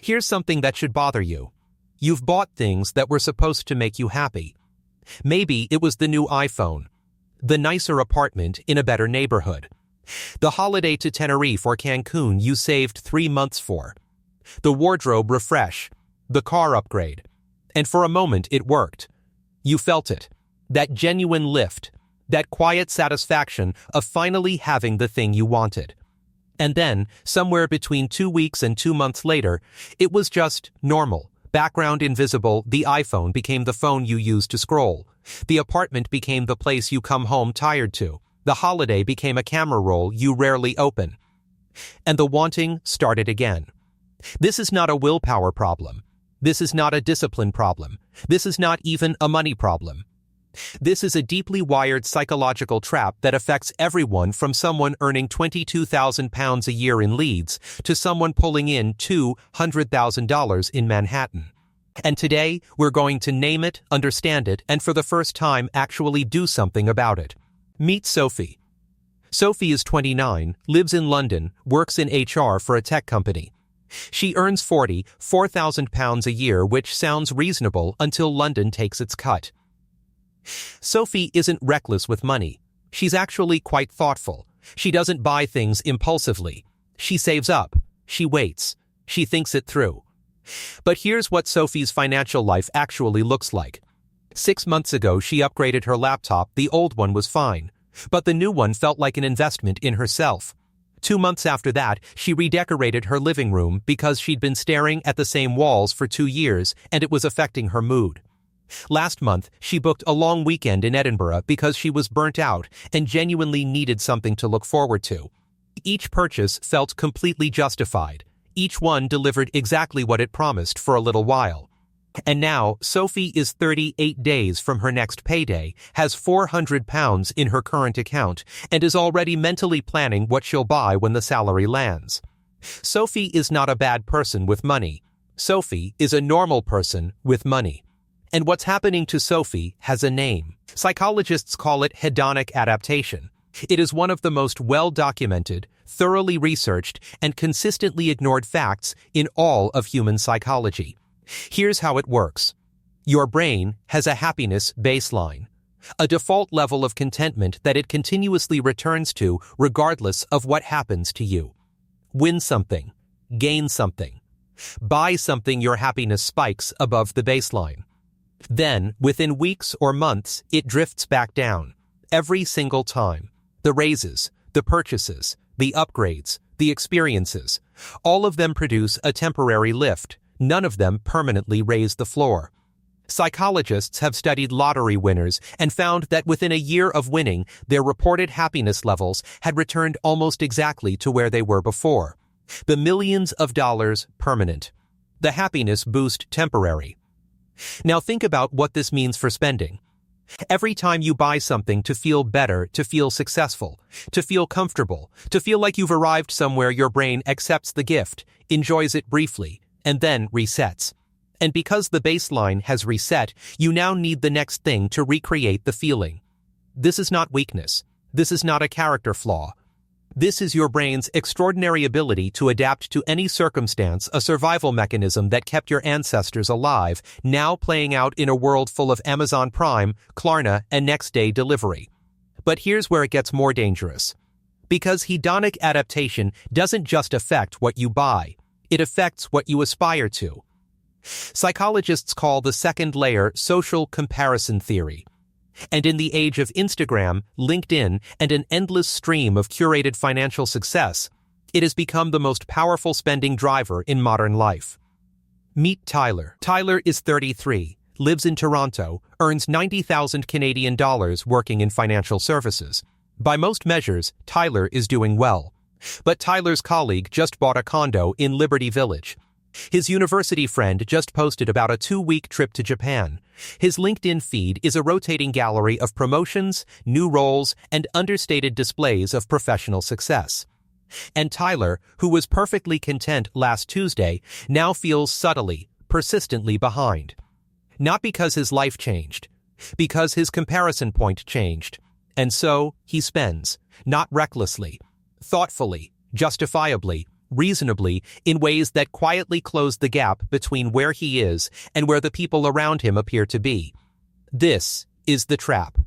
Here's something that should bother you. You've bought things that were supposed to make you happy. Maybe it was the new iPhone, the nicer apartment in a better neighborhood, the holiday to Tenerife or Cancun you saved 3 months for, the wardrobe refresh, the car upgrade. And for a moment it worked. You felt it, that genuine lift, that quiet satisfaction of finally having the thing you wanted. And then, somewhere between 2 weeks and 2 months later, it was just normal. Background invisible, the iPhone became the phone you use to scroll. The apartment became the place you come home tired to. The holiday became a camera roll you rarely open. And the wanting started again. This is not a willpower problem. This is not a discipline problem. This is not even a money problem. This is a deeply wired psychological trap that affects everyone from someone earning £22,000 a year in Leeds to someone pulling in $200,000 in Manhattan. And today, we're going to name it, understand it, and for the first time actually do something about it. Meet Sophie. Sophie is 29, lives in London, works in HR for a tech company. She earns £4,000 a year, which sounds reasonable until London takes its cut. Sophie isn't reckless with money. She's actually quite thoughtful. She doesn't buy things impulsively. She saves up. She waits. She thinks it through. But here's what Sophie's financial life actually looks like. 6 months ago, she upgraded her laptop. The old one was fine, but the new one felt like an investment in herself. 2 months after that, she redecorated her living room because she'd been staring at the same walls for 2 years and it was affecting her mood. Last month, she booked a long weekend in Edinburgh because she was burnt out and genuinely needed something to look forward to. Each purchase felt completely justified. Each one delivered exactly what it promised for a little while. And now, Sophie is 38 days from her next payday, has £400 in her current account, and is already mentally planning what she'll buy when the salary lands. Sophie is not a bad person with money. Sophie is a normal person with money. And what's happening to Sophie has a name. Psychologists call it hedonic adaptation. It is one of the most well-documented, thoroughly researched, and consistently ignored facts in all of human psychology. Here's how it works. Your brain has a happiness baseline, a default level of contentment that it continuously returns to regardless of what happens to you. Win something, gain something, buy something, your happiness spikes above the baseline. Then, within weeks or months, it drifts back down. Every single time. The raises, the purchases, the upgrades, the experiences, all of them produce a temporary lift. None of them permanently raise the floor. Psychologists have studied lottery winners and found that within a year of winning, their reported happiness levels had returned almost exactly to where they were before. The millions of dollars permanent. The happiness boost temporary. Now think about what this means for spending. Every time you buy something to feel better, to feel successful, to feel comfortable, to feel like you've arrived somewhere, your brain accepts the gift, enjoys it briefly, and then resets. And because the baseline has reset, you now need the next thing to recreate the feeling. This is not weakness. This is not a character flaw. This is your brain's extraordinary ability to adapt to any circumstance, a survival mechanism that kept your ancestors alive, now playing out in a world full of Amazon Prime, Klarna, and next-day delivery. But here's where it gets more dangerous. Because hedonic adaptation doesn't just affect what you buy, it affects what you aspire to. Psychologists call the second layer social comparison theory. And in the age of Instagram, LinkedIn, and an endless stream of curated financial success, it has become the most powerful spending driver in modern life. Meet Tyler. Tyler is 33, lives in Toronto, earns $90,000 Canadian dollars working in financial services. By most measures, Tyler is doing well. But Tyler's colleague just bought a condo in Liberty Village. His university friend just posted about a 2-week trip to Japan. His LinkedIn feed is a rotating gallery of promotions, new roles, and understated displays of professional success. And Tyler, who was perfectly content last Tuesday, now feels subtly, persistently behind. Not because his life changed, because his comparison point changed. And so, he spends, not recklessly, thoughtfully, justifiably, reasonably, in ways that quietly close the gap between where he is and where the people around him appear to be. This is the trap.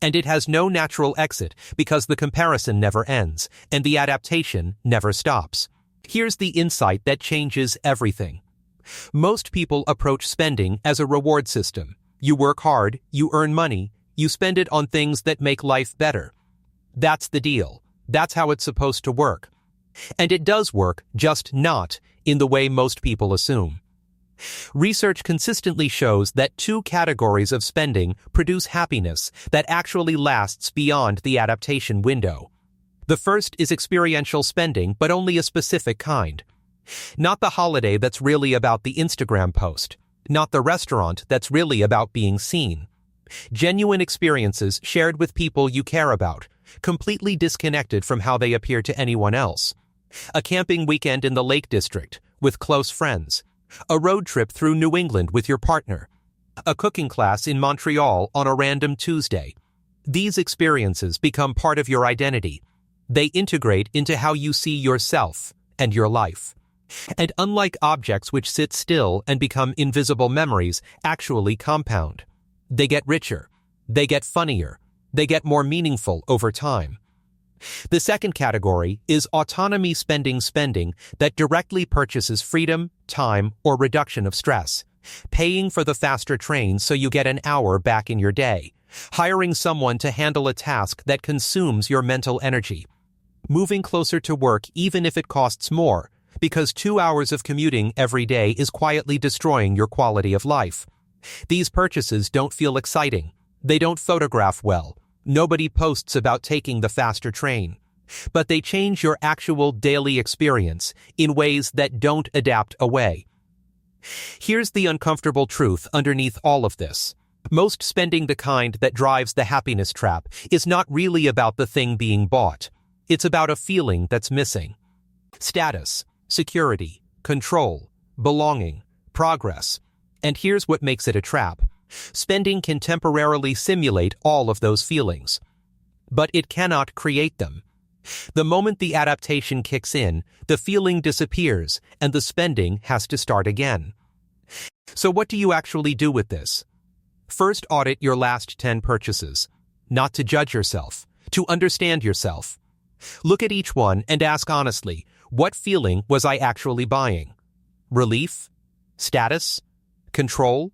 And it has no natural exit because the comparison never ends and the adaptation never stops. Here's the insight that changes everything. Most people approach spending as a reward system. You work hard, you earn money, you spend it on things that make life better. That's the deal. That's how it's supposed to work. And it does work, just not in the way most people assume. Research consistently shows that two categories of spending produce happiness that actually lasts beyond the adaptation window. The first is experiential spending, but only a specific kind. Not the holiday that's really about the Instagram post. Not the restaurant that's really about being seen. Genuine experiences shared with people you care about, completely disconnected from how they appear to anyone else. A camping weekend in the Lake District with close friends. A road trip through New England with your partner. A cooking class in Montreal on a random Tuesday. These experiences become part of your identity. They integrate into how you see yourself and your life. And unlike objects which sit still and become invisible memories, actually compound. They get richer. They get funnier. They get more meaningful over time. The second category is autonomy spending that directly purchases freedom, time, or reduction of stress. Paying for the faster train so you get an hour back in your day. Hiring someone to handle a task that consumes your mental energy. Moving closer to work even if it costs more, because 2 hours of commuting every day is quietly destroying your quality of life. These purchases don't feel exciting. They don't photograph well. Nobody posts about taking the faster train. But they change your actual daily experience in ways that don't adapt away. Here's the uncomfortable truth underneath all of this. Most spending, the kind that drives the happiness trap, is not really about the thing being bought. It's about a feeling that's missing. Status, security, control, belonging, progress. And here's what makes it a trap. Spending can temporarily simulate all of those feelings, but it cannot create them. The moment the adaptation kicks in, the feeling disappears and the spending has to start again. So what do you actually do with this? First, audit your last 10 purchases. Not to judge yourself, to understand yourself. Look at each one and ask honestly, what feeling was I actually buying? Relief? Status? Control?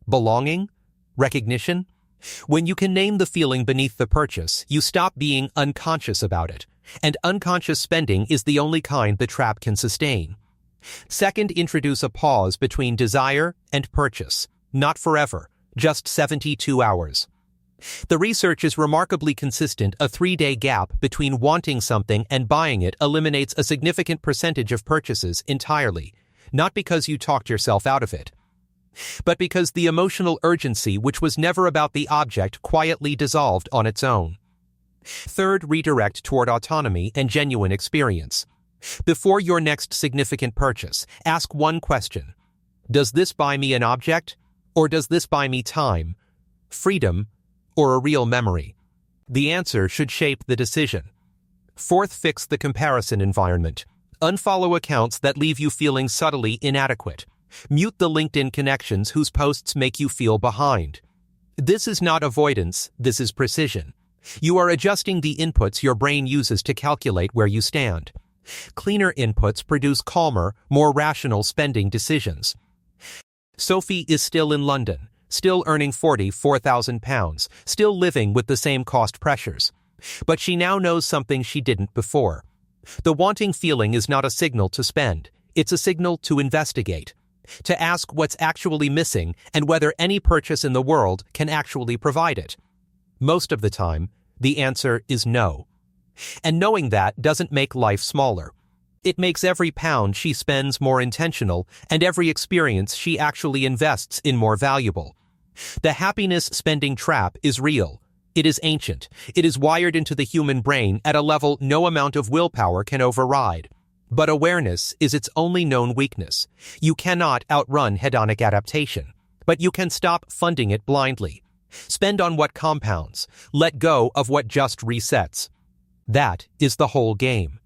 Belonging? Recognition? When you can name the feeling beneath the purchase, you stop being unconscious about it, and unconscious spending is the only kind the trap can sustain. Second, introduce a pause between desire and purchase. Not forever, just 72 hours. The research is remarkably consistent. A 3-day gap between wanting something and buying it eliminates a significant percentage of purchases entirely, not because you talked yourself out of it, but because the emotional urgency, which was never about the object, quietly dissolved on its own. Third, redirect toward autonomy and genuine experience. Before your next significant purchase, ask one question. Does this buy me an object, or does this buy me time, freedom, or a real memory? The answer should shape the decision. Fourth, fix the comparison environment. Unfollow accounts that leave you feeling subtly inadequate. Mute the LinkedIn connections whose posts make you feel behind. This is not avoidance, this is precision. You are adjusting the inputs your brain uses to calculate where you stand. Cleaner inputs produce calmer, more rational spending decisions. Sophie is still in London, still earning £44,000, still living with the same cost pressures. But she now knows something she didn't before. The wanting feeling is not a signal to spend, it's a signal to investigate. To ask what's actually missing and whether any purchase in the world can actually provide it. Most of the time, the answer is no. And knowing that doesn't make life smaller. It makes every pound she spends more intentional and every experience she actually invests in more valuable. The happiness spending trap is real. It is ancient. It is wired into the human brain at a level no amount of willpower can override. But awareness is its only known weakness. You cannot outrun hedonic adaptation, but you can stop funding it blindly. Spend on what compounds. Let go of what just resets. That is the whole game.